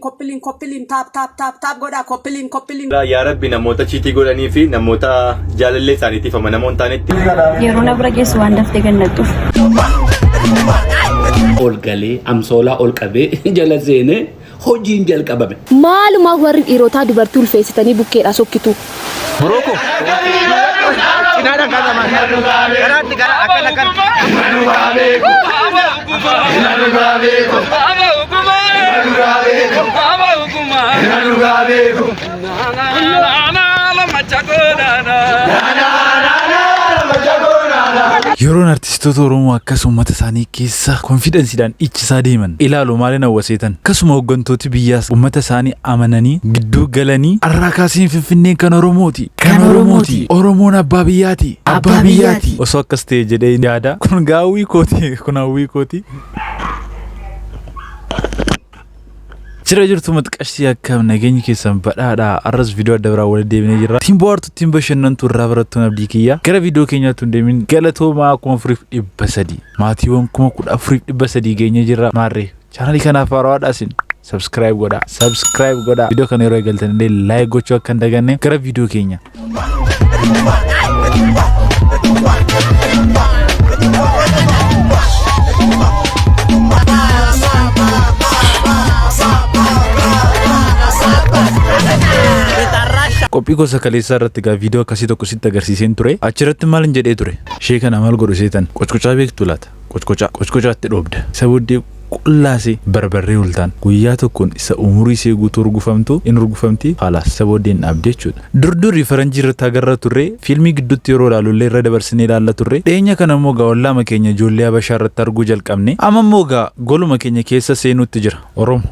Koppiliin taap godhaa koppiliin. Yaa Rabbi namoota chiitii godhanii fi namoota jaalallee isaaniitiif amanamoo hin taanetti. Yeroo na bira geessu waan daftee gannattuuf. Ol galee amsoolaa ol qabee jala seenee hojiin jalqabame. Maalumaaf warri dhiirotaa dubartii ulfeessitanii bukkeedhaa sokkitu. Boroko. Cinaadhaan qabaman. Garaatti gara akkana kan. Yeroon artistoota Oromoo akkasuma uummata isaanii keessa konfidensiidhaan ichisaa deeman ilaalu maaliin hawwaseetan akkasuma hooggantooti biyyaas uummata isaanii amananii gidduu galanii arraakaasiin Finfinnee kan Oromooti Oromoon abbaa biyyaati osoo akkas ta'e jedhee yaada kun gaawwii kooti kun hawwii kooti. Jira jirtu matqashii akkam nageenyi keessan badhaadhaa arras viidiyoo adda biraa waliin deebinee jirra. Tiin bohaartu tiin bashannantu irraa barattuun abdii kiyya. Gara viidiyoo keenyaatti hin deemin galatoomaa 4,300 maatiiwwan 4,300 geenye jirra. Maarree chaanalii kanaaf haaraadhaasin subscribe godhaa. Viidiyoo kana yeroo eegaltan illee like gochuu akka hin daganne gara viidiyoo keenya. Qophii gosa kaleessaa irratti gaa viidiyoo akkasii tokko sitti agarsiiseen ture. Achirratti maal jedhee ture? Shee kana maal godhu seetan? Qoccocaa beektu laata? Qoccocaatti dhoobda. Isa booddee qullaasee barbarree ultaan guyyaa tokkoon isa umurii ishee guutuu urgufamtu in urgufamti haalaas isa booddeen dhaabde jechuudha. Durdurri faranjii irratti agarra turre fiilmii gidduutti yeroo ilaalullee irra dabarsinee ilaalla turre. Dhiyeenya kana immoo gaa ollaama keenya ijoollee Habashaa irratti arguu jalqabne. Amma immoo gaa goluma keenya keessa seenuutti jira Oromoo.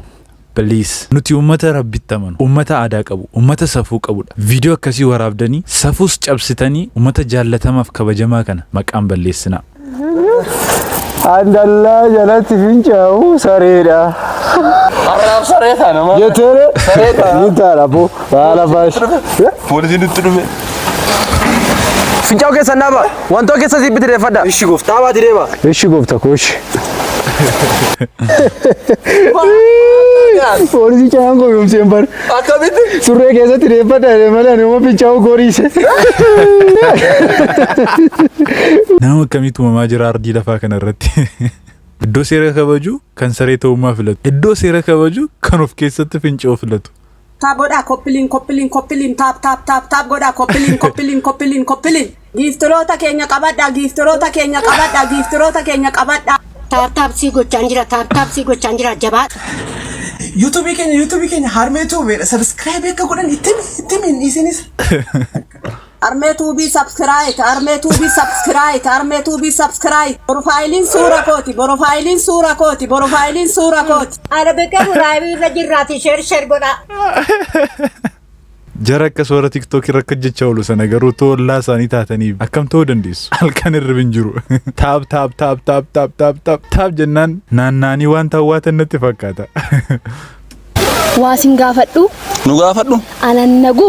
Please nuti ummata rabbitti amanu ummata aadaa qabu ummata safuu qabudha. Viidiyoo akkasii waraabdanii safuus cabsitanii ummata jaallatamaaf kabajamaa kana maqaan balleessinaa. Andallaa jalatti fincaa'u sareedha. Arraab sareetaa nama. Yetere sareetaa. Nintaadha boo baala baash. Poolisiin nutti dhufe. Fincaa'u keessa naaba wantoota keessa si bitti deeffadha. Ishi gooftaa baati deema. Ishi goofta kooshi. Polisi caan ko yum sembar. Akkamiti? Surree keessatti deeffadha malee nama fincaa'u goriise. Nama akkamitti uumamaa jira ardii lafaa kana irratti? Iddoo seera kabaju kan saree ta'ummaa filatu. Iddoo seera kabaju kan of keessatti fincaa'u filatu. Taap godhaa koppiliin taap godhaa koppiliin. Giiftiroota keenya qabadhaa. Taap sii gochaan jira jabaa. YouTube keenya harmee tuubeedha. Subscribe akka godhan ittiin isinis. Harmee tuubii subscribe. Profaayiliin suura kooti. Ana beekamu raaybii irra jirraati share godhaa. Jara akka soora TikTok irra akka jecha oolu sana garuu toollaa isaanii taatanii akkam ta'uu dandeessu? Halkan irra hin jiru. Taap jennaan naannaanii waan taawwatan natti fakkaata. Waasin gaafadhu. Nu gaafadhu. Anan nagu.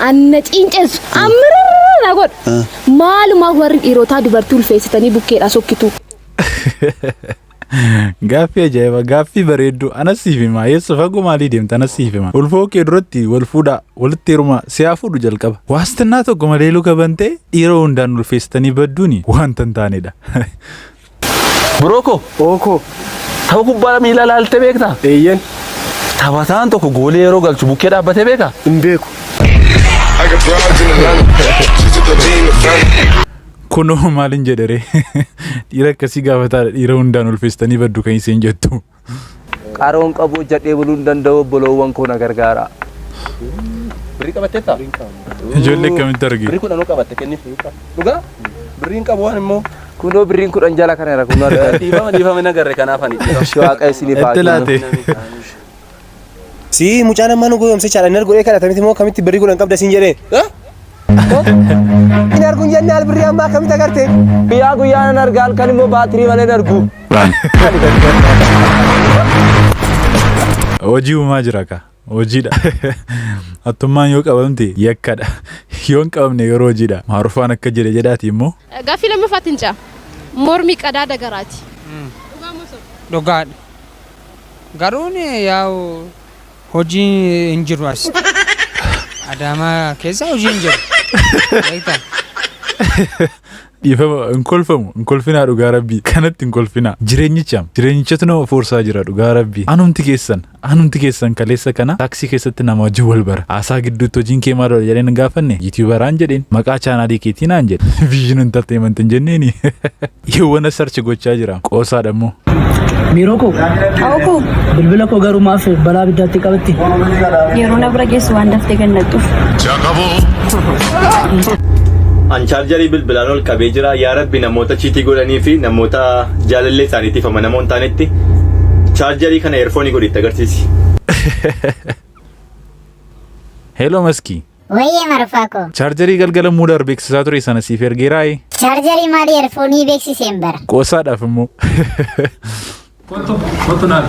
Anna ciinceessu. Ammirra na godhu. Maalumaaf warri dhiirotaa dubartii ulfeessitanii bukkeedhaa sokkitu. Gaaffii ajaa'iba gaaffii bareedduu anas siif himaa yeessa fagoo maalii deemta anas siif himaa ulfoo kee duratti wal fuudhaa walitti heerumaa si'aa fuudhu jalqaba waastinnaa tokko malee luka bantee dhiira hundaan ulfeessitanii badduuni wanta hin taanedha. Boroko. Oko. Tapha kubbaa miilaa ilaaltee beektaa? Eeyyen. Taphataan tokko goolee yeroo galchu bukkee dhaabbatee beekaa? Hin beeku. Kunoo maalin jedhere dhiira akkasii gaafataadha dhiira hundaan ulfeessitanii baddu kan iseen jettu. Qaroon qabu jedhee buluu hin danda'u obboloowwan koo na gargaara. Birrii qabatteetta? Ijoollee akkamitti argee? Birrii kudhan qabatte kenniif. Dhugaa? Birriin qabu waan immoo kunoo birriin kudhan jala kana irra kunoo dhiifama nagarre kanaaf ani. Waaqa isiniif haa kennu. Si mucaan ammaa nu goyoomse chaalanar godhee kadhatamitti immoo akkamitti birrii kudhan qabda siin jedhee? Ini argu jennee albirrii ammaa akkamitti agarte? Guyyaan argaa halkan immoo baatirii malee argu. Hojii uumaa jira ka hojiidha. Attummaan yoo qabamte yakkadha. Yoo hin qabamne yeroo hojiidha. Maarufaan akka jedhe jedhaati immoo. Gaaffii lammaffaatiin caa mormi qadaada garaati. Dhugaadha. Garuun yaa'u hojii hin jiru as. Adaamaa keessa hojii hin jiru. Dhiifama inkolfinaa dhugaa rabbii kanatti inkolfinaa jireenyichatu nama forsaa jira dhugaa rabbii anumti keessan kaleessa kana taaksii keessatti nama wajjin wal bara haasaa gidduutti hojiin kee maal jedheen gaafanne yuutuubaraan jedheen maqaa chaanaalii keetii naan jedhe viizhin entertainment hin jenneeni yeewwana sarchi gochaa jira qoosaadha immoo. Biiroo koo bilbila koo garuu maaf balaa biddaatti qabatti yeroo na bira geessu waan daftee gannattuuf. An chaarjarii bilbilaan ol qabee jira. Yaa Rabbi namoota chiitii godhanii fi namoota jaalallee isaaniitiif amanamoo hin taanetti chaarjarii kana eerfoonii godhitti agarsiisi. Hello Maski. Wayyee marfaako. Chaarjarii galgala muudar beeksisaa ture sana siif ergeeraayi. Chaarjarii maali eerfoonii beeksiseen bara. Qoosaadhaaf immoo. Kottu naaf.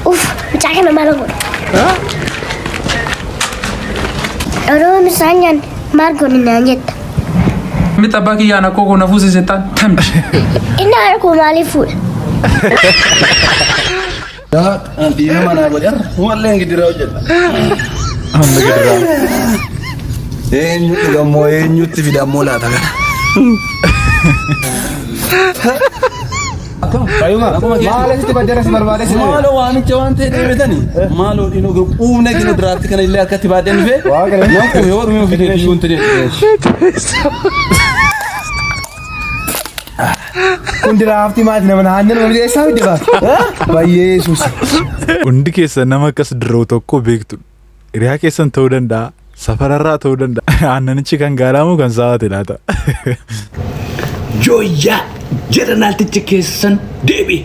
Mucaa kana maal godha? Yeroo misaan nyaan maal godhi naan jetta? Mita baki yana koko na fusi setan tambi. Ina harko maaliif fuudha? Anti nama na godhar wallee gidira hojjeta. Amma gidira. Eenyutti gammoo eenyutti fidammoo laata kana. Maalasitti baddara si barbaade si maaloo waamicha waan ta'e deemetanii maaloo dhiinoo quubne gina duraatti kana illee akkatti baadeen dhufe nan quube yoo dhumee ofii dhiisuu hin kun diraaftii maati nama naannan wal geessaa hojii baatu baay'ee yesuus. Hundi keessan nama akkas dirroo tokko beektu hiriyaa keessan ta'uu danda'a safararraa ta'uu danda'a aannanichi kan gaadhamu kan saa'ate laata. Jooyyaa jedhanaaltichi keessan deebi.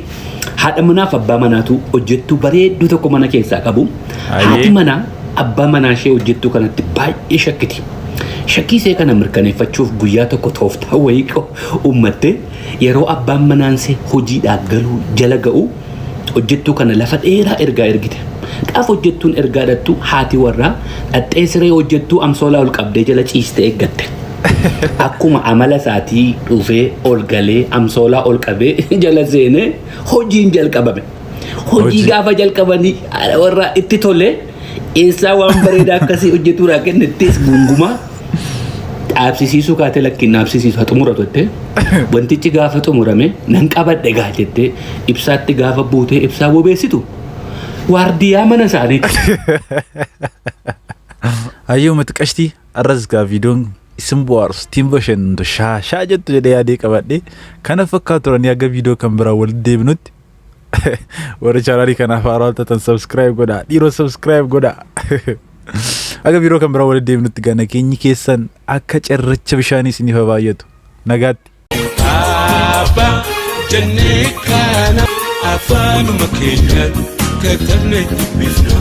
Haadha manaaf abbaa manaatu hojjettuu bareedduu tokko mana keessaa qabu. Haati manaa abbaa manaa ishee hojjettuu kanatti baay'ee shakkiti. Shakkii ishee kana mirkaneeffachuuf guyyaa tokko tooftaa wayii uummatte yeroo abbaan manaansee hojiidhaaf galuu jala ga'u hojjettuu kana lafa dheeraa ergaa ergite. Qaaf hojjettuun ergaa dhattu haati warraa dhaxxee siree hojjettuu amsoolaa ol qabdee jala ciiste eeggatte. Akkuma amala isaatii dhufee ol galee amsoolaa ol qabee jala seenee hojiin jalqabame. Hojii gaafa jalqabanii warra itti tole eessaa waan bareedaa akkasii hojjetuudhaa kennettees gungumaa dhaabsisiisuu kaatee lakkiin dhaabsisiisu haa xumuratu jettee wantichi gaafa xumurame nan qabadhe gaa jettee ibsaatti gaafa buutee ibsaa bobeessitu waardiyaa mana isaaniitti. Hayyuu matiqashtii arras gaa viidiyoon isin bohaarsu ittiin bashannantu shaa jettu jedhee yaadee qabadhe kana fakkaatu turanii akka viidiyoo kan biraa walitti deebinutti warra chaanaalii kanaaf haaraa ta'an subscribe godhaa dhiiroo subscribe godhaa akka viidiyoo kan biraa walitti deebinutti gana keenyi keessan akka cirracha bishaanii isiniif baay'atu nagaatti. Abba jennee kana afaanuma keenyaan katabne dubbifna.